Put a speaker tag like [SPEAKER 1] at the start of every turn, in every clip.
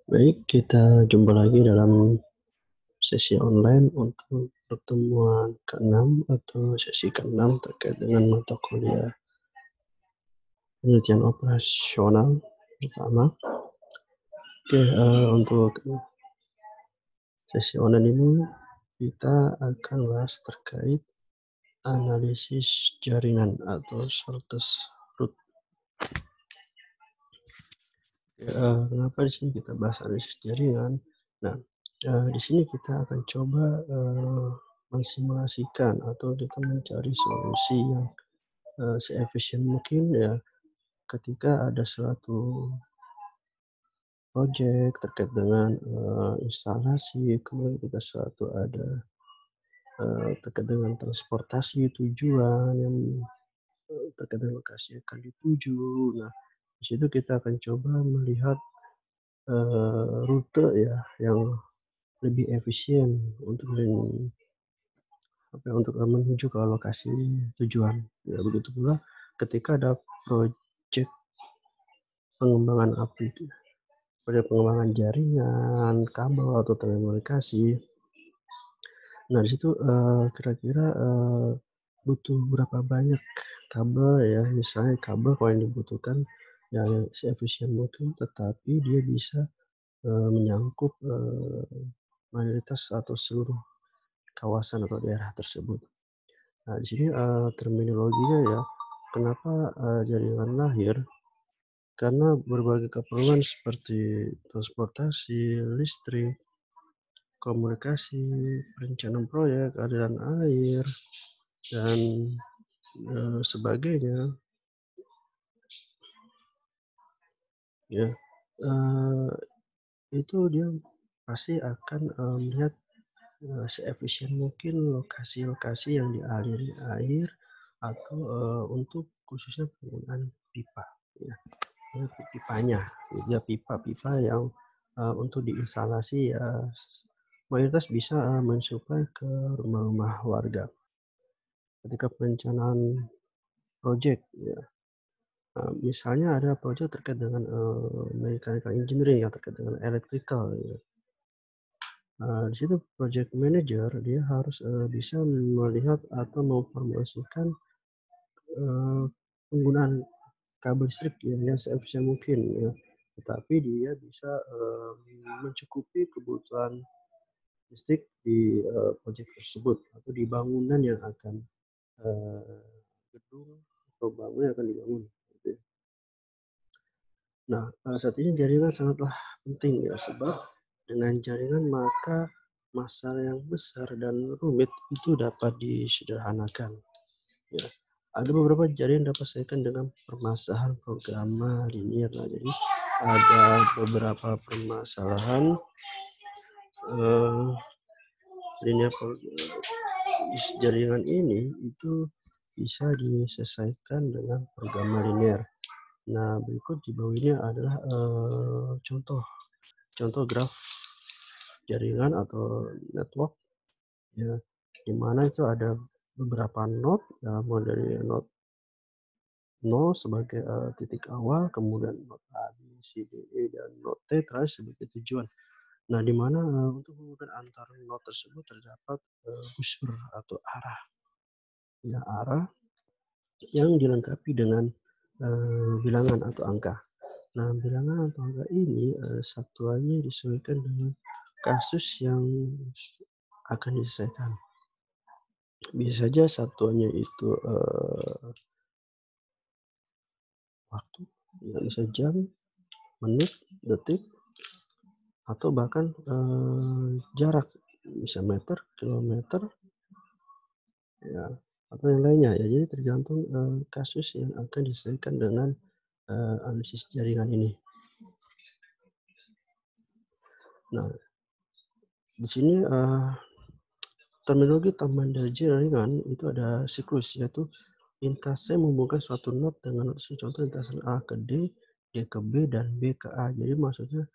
[SPEAKER 1] Baik, kita jumpa lagi dalam sesi online untuk pertemuan ke-6 atau sesi ke-6 terkait dengan mata kuliah penelitian operasional pertama. Oke, untuk sesi online ini kita akan bahas terkait analisis jaringan atau shortest route. Kenapa di sini kita bahas analisis jaringan? Nah, di sini kita akan coba mensimulasikan atau kita mencari solusi yang seefisien mungkin ya ketika ada suatu project terkait dengan instalasi, kemudian kita suatu ada terkait dengan transportasi tujuan yang terkait dengan lokasi yang akan dituju. Nah, di situ kita akan coba melihat rute ya yang lebih efisien untuk untuk menuju ke lokasi tujuan. Ya, begitu pula ketika ada project pengembangan pengembangan jaringan, kabel atau telekomunikasi. Nah, di situ kira-kira butuh berapa banyak kabel ya, misalnya kabel kalau yang dibutuhkan ya yang seefisien mungkin, tetapi dia bisa menyangkut mayoritas atau seluruh kawasan atau daerah tersebut. Nah, di sini terminologinya ya, kenapa jaringan lahir? Karena berbagai keperluan seperti transportasi, listrik, komunikasi, perencanaan proyek, aliran air, dan sebagainya. Ya, itu dia pasti akan melihat seefisien mungkin lokasi-lokasi yang dialiri air atau untuk khususnya penggunaan pipa. Ya, pipanya, ya pipa-pipa yang untuk diinstalasi ya mayoritas bisa mensuplai ke rumah-rumah warga. Ketika perencanaan proyek, ya, misalnya ada proyek terkait dengan mechanical engineering yang terkait dengan electrical. Ya. Di situ project manager dia harus bisa melihat atau mempromosikan penggunaan kabel listrik ya, yang seefisien mungkin ya. Tetapi dia bisa mencukupi kebutuhan listrik di proyek tersebut atau di bangunan yang akan gedung atau bangunan yang akan dibangun. Gitu ya. Nah, saat ini jaringan sangatlah penting ya, sebab dengan jaringan maka masalah yang besar dan rumit itu dapat disederhanakan. Ya. Ada beberapa jaringan dapat diselesaikan dengan permasalahan programa linear. Nah, jadi ada beberapa permasalahan linear jaringan ini itu bisa diselesaikan dengan program linear. Nah, berikut di bawah ini adalah contoh graf jaringan atau network ya, di mana itu ada beberapa node ya, mulai dari node 0 sebagai titik awal, kemudian node A, B, C, D, E, dan node T terakhir sebagai tujuan. Nah, di mana untuk menghubungkan antar node tersebut terdapat busur atau arah. Ya, arah yang dilengkapi dengan bilangan atau angka. Nah, bilangan atau angka ini satuannya disesuaikan dengan kasus yang akan diselesaikan. Bisa saja satuannya itu waktu, ya bisa jam, menit, detik, atau bahkan jarak, bisa meter, kilometer, ya, atau yang lainnya ya. Jadi tergantung kasus yang akan diselesaikan dengan analisis jaringan ini. Nah, di sini terminologi tambahan dari jaringan itu ada siklus, yaitu lintasan menghubungkan suatu node dengan node. Contoh lintasan A ke D, D ke B, dan B ke A. Jadi maksudnya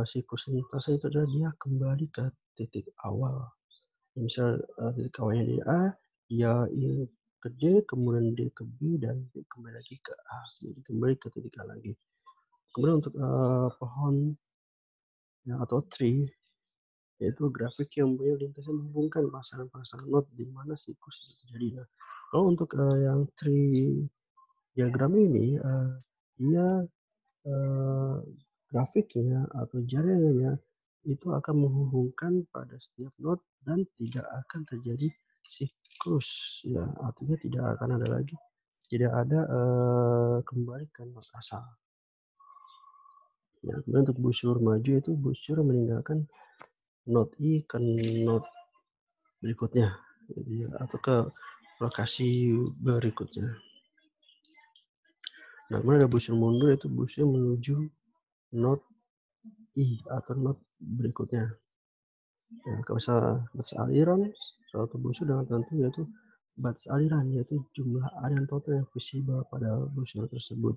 [SPEAKER 1] siklus lintasan itu adalah dia kembali ke titik awal. Misal titik awalnya di A, dia ke D, kemudian D ke B, dan D kembali lagi ke A. Jadi kembali ke titik A lagi. Kemudian untuk pohon ya, atau tree, yaitu grafik yang mempunyai lintasan menghubungkan pasangan-pasangan not di mana siklus itu terjadi. Nah, kalau untuk yang tree diagram ini, dia grafiknya atau jaringannya itu akan menghubungkan pada setiap not dan tidak akan terjadi siklus, ya artinya tidak ada kembali ke not asal. Ya, kemudian untuk busur maju itu busur meninggalkan not I ke not berikutnya, jadi atau ke lokasi berikutnya. Nah, kemudian ada busur mundur, itu busur menuju not I atau not berikutnya. Ya, batas aliran suatu busur dengan tentu yaitu batas aliran, yaitu jumlah aliran total yang visible pada busur tersebut.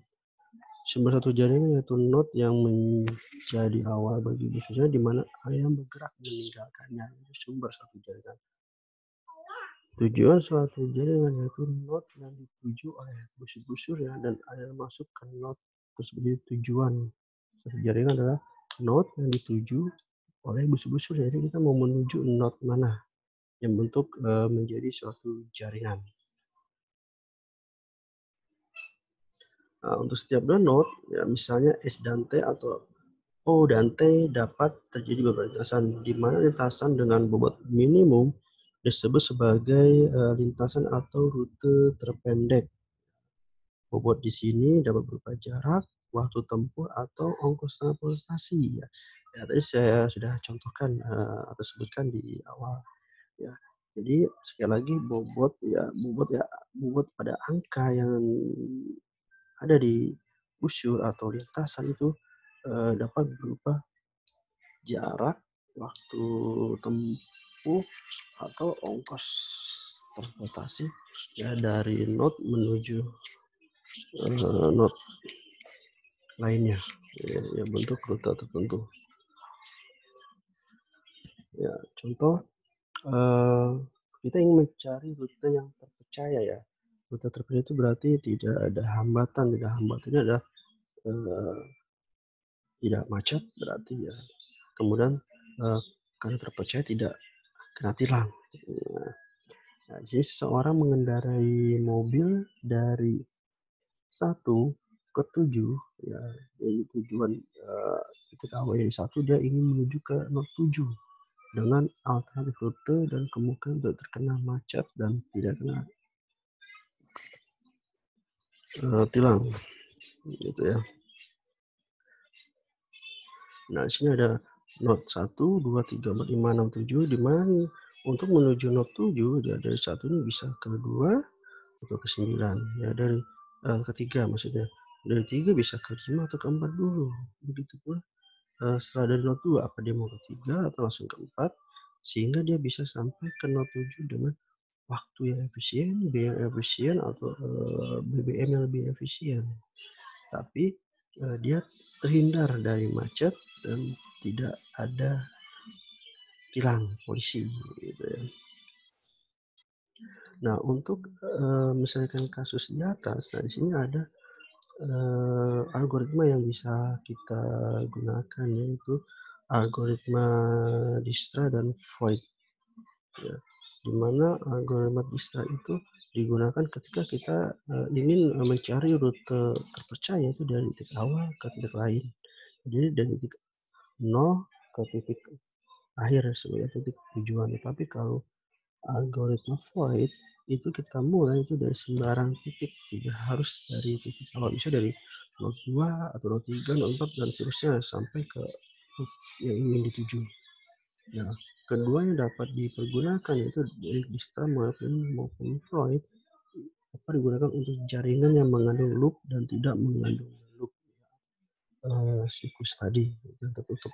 [SPEAKER 1] Sumber satu jaringan yaitu not yang menjadi awal bagi busurnya, di mana aliran bergerak meninggalkannya, itu sumber satu jaringan. Tujuan suatu jaringan yaitu not yang dituju oleh busur-busur ya, dan aliran masuk ke not tersebut. Tujuan suatu jaringan adalah not yang dituju oleh busur-busur, jadi kita mau menuju not mana yang bentuk menjadi suatu jaringan. Nah, untuk setiap dua not, ya misalnya S dan T atau O dan T dapat terjadi beberapa lintasan, di mana lintasan dengan bobot minimum disebut sebagai lintasan atau rute terpendek. Bobot di sini dapat berupa jarak, waktu tempuh, atau ongkos transportasi. Ya, tadi saya sudah contohkan atau sebutkan di awal. Ya, jadi sekali lagi bobot pada angka yang ada di busur atau lintasan itu dapat berupa jarak, waktu tempuh, atau ongkos transportasi ya dari not menuju not lainnya, ya bentuk rute tertentu. Ya, contoh kita ingin mencari rute yang terpercaya ya. Rute terpercaya itu berarti tidak ada hambatan. Tidak hambatannya adalah tidak macet berarti ya. Kemudian karena terpercaya tidak kena tilang. Nah, jadi seseorang mengendarai mobil dari 1 ke 7 ya, jadi tujuan titik awal dari 1 dia ingin menuju ke not 7 dengan alternatif rute dan kemungkinan untuk terkena macet dan tidak kena tilang gitu ya. Nah, di sini ada not 1, 2, 3, 4, 5, 6, 7, di mana untuk menuju not 7 ya dari 1 ini bisa ke 2 atau ke 9 ya, dari ke 3 maksudnya. Dari 3 bisa ke 5 atau ke 4 dulu. Begitu pula setelah dari not 2 apa dia mau ke 3 atau langsung ke 4, sehingga dia bisa sampai ke not 7 dengan waktu yang efisien, biaya yang efisien, atau BBM yang lebih efisien. Tapi dia terhindar dari macet dan tidak ada tilang polisi gitu ya. Nah, untuk misalkan kasus di atas, nah di sini ada algoritma yang bisa kita gunakan, yaitu algoritma Dijkstra dan Voigt ya. Di mana algoritma Dijkstra itu digunakan ketika kita ingin mencari rute terpercaya itu dari titik awal ke titik lain. Jadi dari titik 0 ke titik akhir sebagai titik tujuan. Tapi kalau algoritma Voigt itu kita mulai itu dari sembarang titik, tidak harus dari titik awal, bisa dari not 2 atau not 3, not 4 dan seterusnya sampai ke yang ingin dituju. Nah, keduanya dapat dipergunakan, yaitu dari Dijkstra maupun Voigt dapat digunakan untuk jaringan yang mengandung loop dan tidak mengandung loop siklus tadi yang tertutup.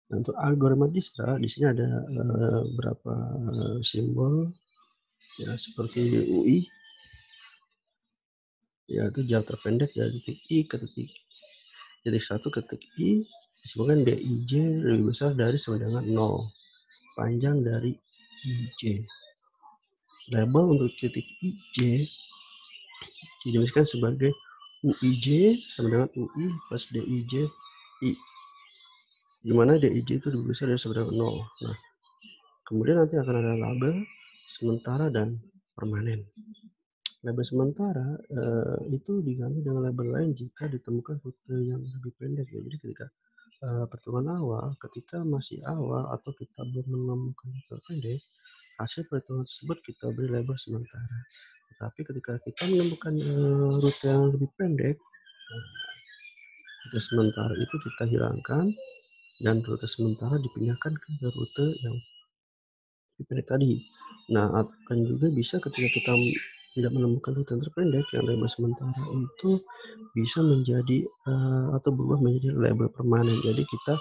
[SPEAKER 1] Nah, untuk algoritma Dijkstra di sini ada beberapa simbol ya, seperti UI ya, itu jarak terpendek dari titik I ke titik 1 ke titik I disebutkan DIJ lebih besar dari sama dengan 0, panjang dari IJ. Label untuk titik IJ didefinisikan sebagai UIJ sama dengan UI plus DIJ I. Di mana DIJ itu lebih besar dari sama dengan 0. Nah, kemudian nanti akan ada label sementara dan permanen. Label sementara itu diganti dengan label lain jika ditemukan rute yang lebih pendek ya. Jadi ketika perhitungan awal, ketika masih awal atau kita belum menemukan rute pendek, hasil perhitungan tersebut kita beri label sementara. Tetapi ketika kita menemukan rute yang lebih pendek, rute sementara itu kita hilangkan dan rute sementara dipindahkan ke rute yang lebih pendek tadi. Nah, akan juga bisa ketika kita tidak menemukan rute yang terpendek, yang label sementara itu bisa menjadi atau berubah menjadi label permanen. Jadi kita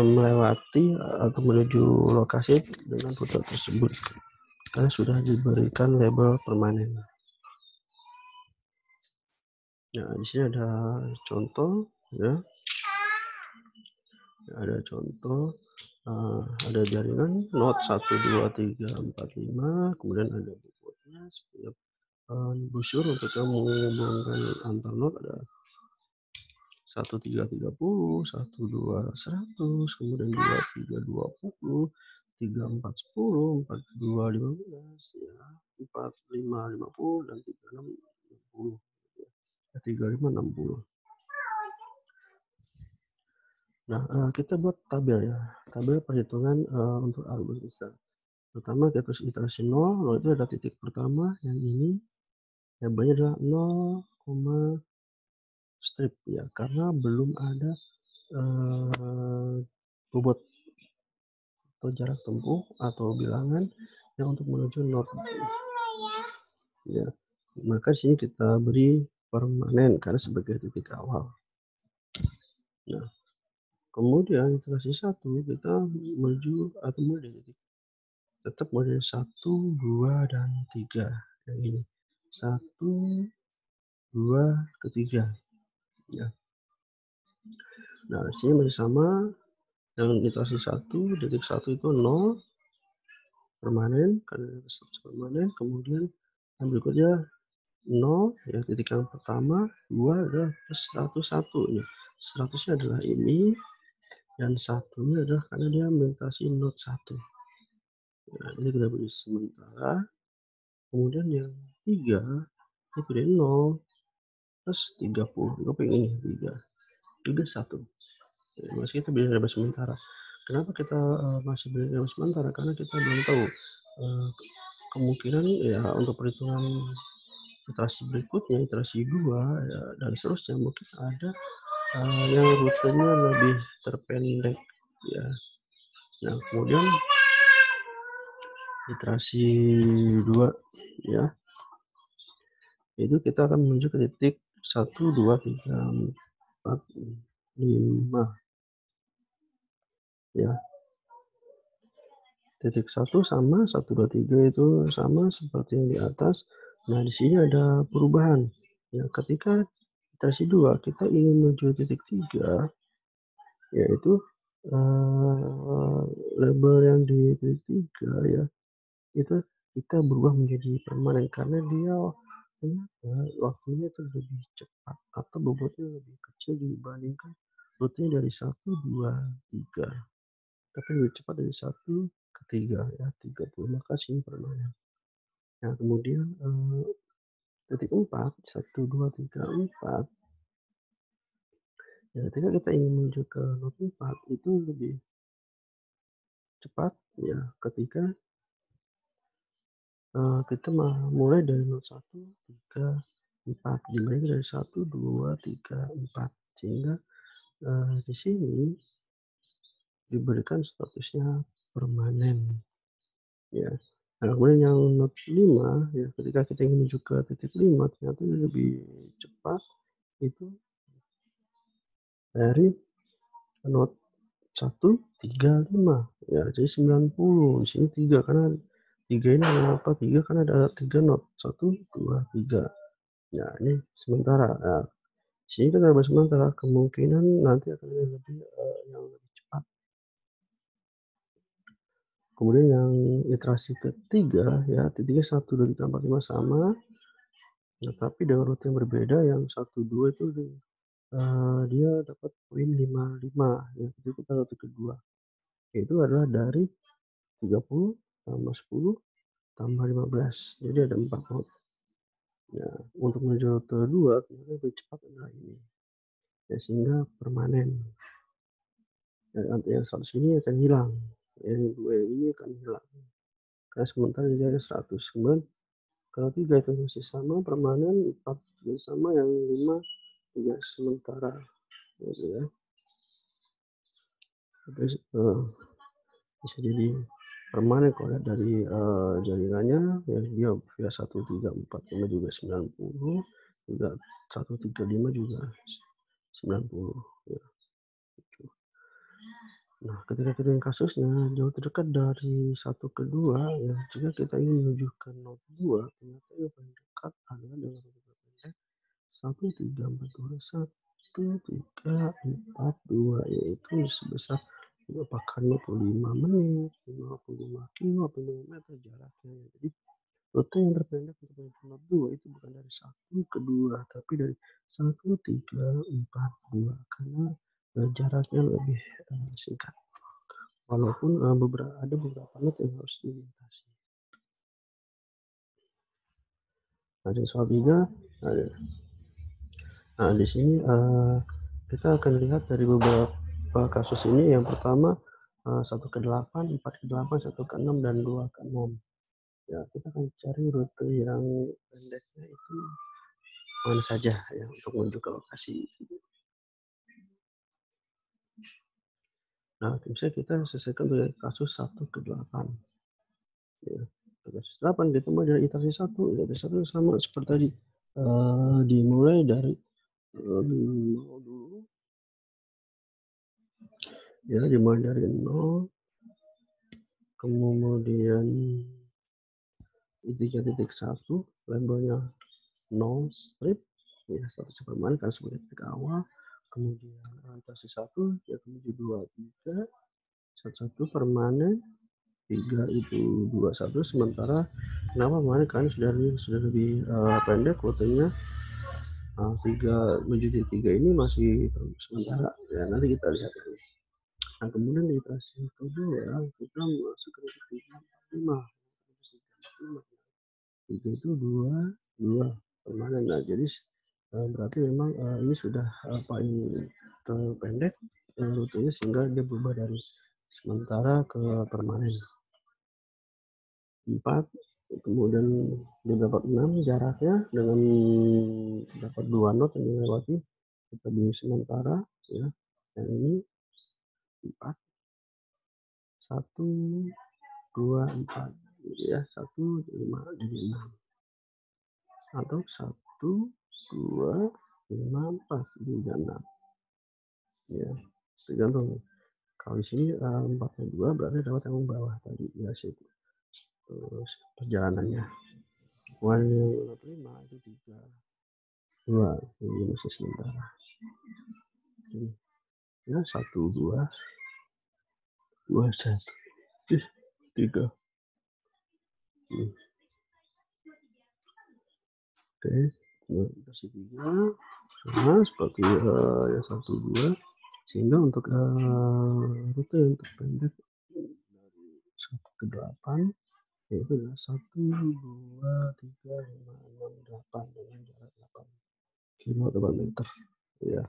[SPEAKER 1] melewati atau menuju lokasi dengan rute tersebut karena sudah diberikan label permanen. Nah, di sini ada contoh ya. Ada contoh ada jaringan not 1 2 3 4 5, kemudian ada bobotnya setiap busur untuk menghubungkan antar not ada 1 3 30, 1 2 100, kemudian 2 3 20, 3 4 10, 4 2 15 ya, 4 5 50 dan 3 6 60. 3 5 60. Nah, kita buat tabel ya. Tabel perhitungan untuk arus besar. Pertama kita tulis iterasi 0 itu adalah titik pertama yang ini. Labelnya adalah 0, strip ya, karena belum ada bobot atau jarak tempuh atau bilangan yang untuk menuju not ya. Maka sini kita beri permanen karena sebagai titik awal. Nah, kemudian iterasi 1 kita menuju atau mulai dari titik tetap mulai 1 2 dan 3 yang ini 1 2 3 ya. Nah, sini masih sama dengan iterasi 1, titik 1 itu 0 permanen karena permanen, kemudian yang berikutnya 0 ya, titik yang pertama 2 adalah plus 101 ya. 100-nya adalah ini dan satunya adalah karena dia melintasi not 1. Nah, ini kita beri sementara. Kemudian yang 3 itu dari 0 plus 30. Apa yang ini 3 1. Ya, masih kita beri label sementara. Kenapa kita masih beri label sementara? Karena kita belum tahu kemungkinan ya untuk perhitungan iterasi berikutnya, iterasi 2 ya, dan seterusnya mungkin ada yang rutenya lebih terpendek ya. Nah, kemudian iterasi 2 ya, itu kita akan menuju ke titik 1 2 3 4 5 ya. Titik 1 sama 1 2 3 itu sama seperti yang di atas. Nah, di sini ada perubahan ya, ketika iterasi 2 kita ingin menuju titik 3 yaitu label yang di titik 3 ya, itu kita berubah menjadi permanen karena dia ternyata waktunya itu lebih cepat atau bobotnya lebih kecil dibandingkan rutenya dari 1 2 3, tapi lebih cepat dari 1 ke 3 ya, 30, maka sini permanen. Nah, kemudian titik 4 1 2 3 4 ya, ketika kita ingin menuju ke not 4 itu lebih cepat ya, ketika kita mulai dari not 1 3 4 dibanding dari 1 2 3 4 sehingga di sini diberikan statusnya permanen ya. Nah, kemudian yang not 5 ya, ketika kita ingin menuju ke titik 5 ternyata lebih cepat itu dari not 1 3 5 ya, jadi 90. Di sini 3 karena 3 ini kenapa 3 karena ada 3 not 1 2 3. Ya, ini sementara. Nah, sini kita bahas sementara, kemungkinan nanti akan lebih yang lebih cepat. Kemudian yang iterasi ketiga ya, titiknya 1 2 3 4 5 sama Nah, tapi dengan rute yang berbeda yang 1, 2 itu dia dapat poin 55 ya, itu kita rute kedua. Itu adalah dari 30 tambah 10 tambah 15, jadi ada 4 not. Ya, untuk menuju rute 2 ternyata lebih cepat adalah ini, ya sehingga permanen. Yang 100 ini akan hilang, yang 2 ini akan hilang. Karena sementara dia ada 100, kemudian kalau 3 itu masih sama permanen, 4 juga sama, yang 5 juga sementara, gitu ya. Terus bisa jadi permanen kalau lihat dari jaringannya ya, dia via 134 juga 90, juga 135 juga 90 ya. Nah, ketika kita yang kasusnya jauh terdekat dari 1 ke 2 ya, jika kita ingin menuju ke node 2, ternyata yang paling dekat adalah dengan rute pendek 1, 3, 4, 2, 1, 3, 4, 2, yaitu sebesar 45 menit, 55 kilo, atau 5 meter jaraknya. Jadi rute yang terpendek untuk menuju node 2 itu bukan dari 1 ke 2, tapi dari 1, 3, 4, 2, karena jaraknya lebih singkat. Walaupun ada beberapa node yang harus dilintasi. Nah, di soal 3, nah di sini kita akan lihat dari beberapa kasus ini. Yang pertama 1 ke 8, 4 ke 8, 1 ke 6, dan 2 ke 6. Ya, kita akan cari rute yang pendeknya itu mana saja ya untuk menuju ke lokasi. Nah, misalnya kita selesaikan dari kasus 1 ke 8. Ya, kasus 8 kita mulai dari iterasi 1. Iterasi 1 sama seperti tadi. Dimulai dari 0 dulu. Ya, dimulai dari 0. Kemudian 3.1 labelnya no strip ya, status permanen karena sebagai titik awal. Kemudian iterasi 1 ya, kemudian 2, 3, 1 permanen, 3 itu 21. Sementara kenapa permanen? Karena sudah lebih pendek rutenya. 3 menuju 3 ini masih sementara ya, nanti kita lihat lagi. Nah, kemudian di iterasi kedua kita masuk ke titik 5. 3 itu 2 permanen. Nah, jadi berarti memang ini sudah paling terpendek rutenya, sehingga dia berubah dari sementara ke permanen. 4, kemudian dia dapat 6 jaraknya dengan dapat 2 not yang dilewati, kita beri sementara ya. Yang ini 4, 1, 2, 4 gitu ya, 1, 5 jadi 6, atau 1, 2, 5, 4 juga 6 ya, tergantung. Kalau di sini 4-nya 2 berarti dapat yang bawah tadi ya, situ. Terus perjalanannya 5 itu 3, 2 ini masih sementara. Jadi ya 1, 2, 2, 1, 3. Oke, kasih 3 sama seperti yang 1, 2, sehingga untuk rute yang terpendek dari 1 ke 8 yaitu adalah 1, 2, 3, 5, 6, 8 dengan jarak 8 kilo atau meter ya.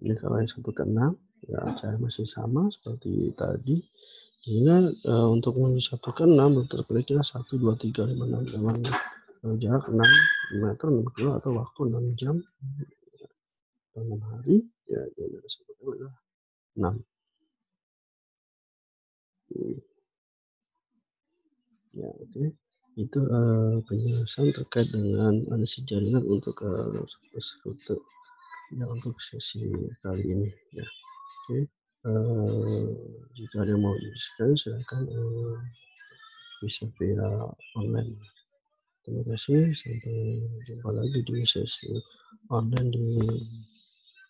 [SPEAKER 1] Ini kalau yang 1 ke 6 ya, cara masih sama seperti tadi. Sehingga untuk menuju 1 ke 6 rute terpendeknya 1, 2, 3, 5, 6 dengan jarak 6 meter, 6 kilo, atau waktu 6 jam atau 6 hari ya, jadi sebutnya adalah 6. Ya, oke. Itu penjelasan terkait dengan analisis jaringan untuk rute ya, untuk sesi kali ini ya. Oke, jika ada yang mau didiskusikan silakan bisa via online. Terima kasih, sampai jumpa lagi di sesi online di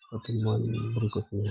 [SPEAKER 1] pertemuan berikutnya.